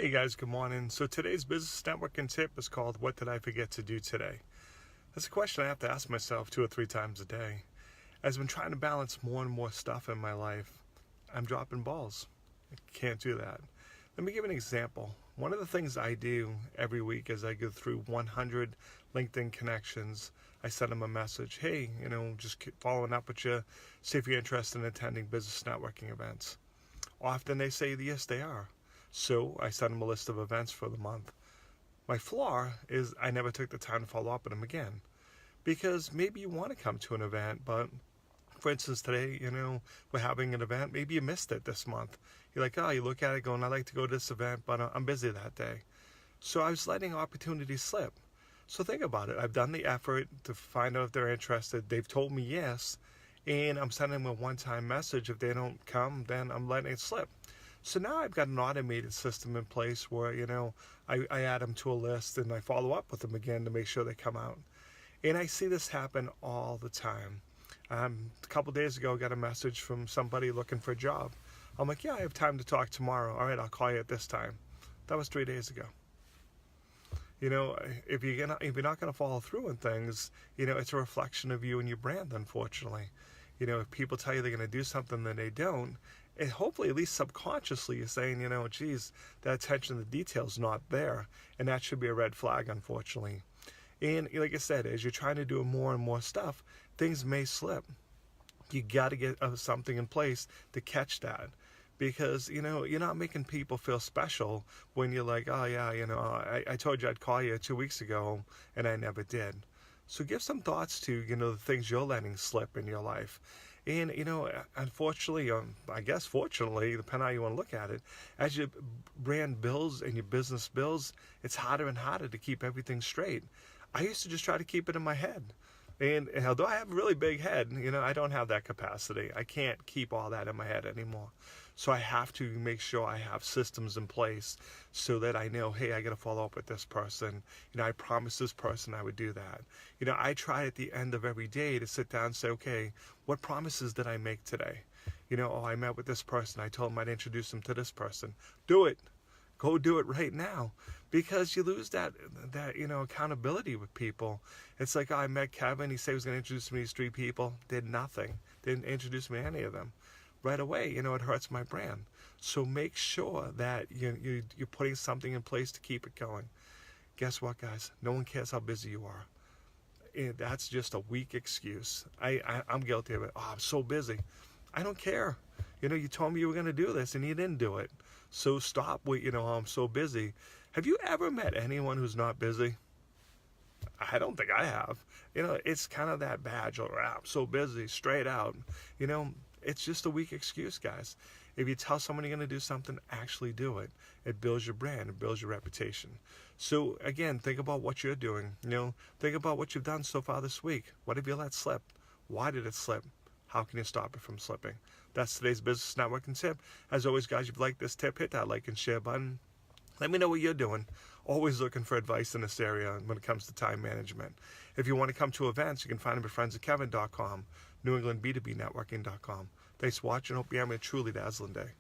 Hey guys, good morning. So today's business networking tip is called What Did I Forget to Do Today? That's a question I have to ask myself 2 or 3 times a day. As I've been trying to balance more and more stuff in my life, I'm dropping balls. I can't do that. Let me give an example. One of the things I do every week is I go through 100 LinkedIn connections. I send them a message, hey, just keep following up with you, see if you're interested in attending business networking events. Often they say yes, they are. So I send them a list of events for the month. My flaw is I never took the time to follow up with them again. Because maybe you want to come to an event, but for instance, today, we're having an event. Maybe you missed it this month. You're like, you look at it going, I'd like to go to this event, but I'm busy that day. So I was letting opportunities slip. So think about it. I've done the effort to find out if they're interested. They've told me yes, and I'm sending them a one-time message. If they don't come, then I'm letting it slip. So now I've got an automated system in place where, I add them to a list and I follow up with them again to make sure they come out. And I see this happen all the time. A couple days ago, I got a message from somebody looking for a job. I'm like, I have time to talk tomorrow. All right, I'll call you at this time. That was 3 days ago. If you're not going to follow through on things, it's a reflection of you and your brand, unfortunately. If people tell you they're going to do something that they don't, and hopefully at least subconsciously you're saying, geez, that attention to the detail's not there. And that should be a red flag, unfortunately. And like I said, as you're trying to do more and more stuff, things may slip. You got to get something in place to catch that. Because, you're not making people feel special when you're like, I told you I'd call you 2 weeks ago and I never did. So give some thoughts to, the things you're letting slip in your life. And, unfortunately, I guess fortunately, depending on how you want to look at it, as your brand builds and your business builds, it's harder and harder to keep everything straight. I used to just try to keep it in my head. And although I have a really big head, I don't have that capacity. I can't keep all that in my head anymore. So I have to make sure I have systems in place so that I know, hey, I got to follow up with this person. I promised this person I would do that. I try at the end of every day to sit down and say, okay, what promises did I make today? I met with this person. I told them I'd introduce them to this person. Do it. Go do it right now, because you lose that accountability with people. It's like, I met Kevin. He said he was going to introduce me to these 3 people. Did nothing. Didn't introduce me to any of them. Right away, it hurts my brand. So make sure that you're putting something in place to keep it going. Guess what, guys? No one cares how busy you are. That's just a weak excuse. I'm guilty of it. I'm so busy. I don't care. You told me you were going to do this and you didn't do it. So stop with, I'm so busy. Have you ever met anyone who's not busy? I don't think I have. It's kind of that badge. I'm so busy, straight out. It's just a weak excuse, guys. If you tell someone you're going to do something, actually do it. It builds your brand. It builds your reputation. So, again, think about what you're doing. Think about what you've done so far this week. What have you let slip? Why did it slip? How can you stop it from slipping? That's today's business networking tip. As always, guys, if you like this tip, hit that like and share button. Let me know what you're doing. Always looking for advice in this area when it comes to time management. If you want to come to events, you can find them at friendsofkevin.com, NewEnglandB2BNetworking.com. Thanks for watching. Hope you're having a truly dazzling day.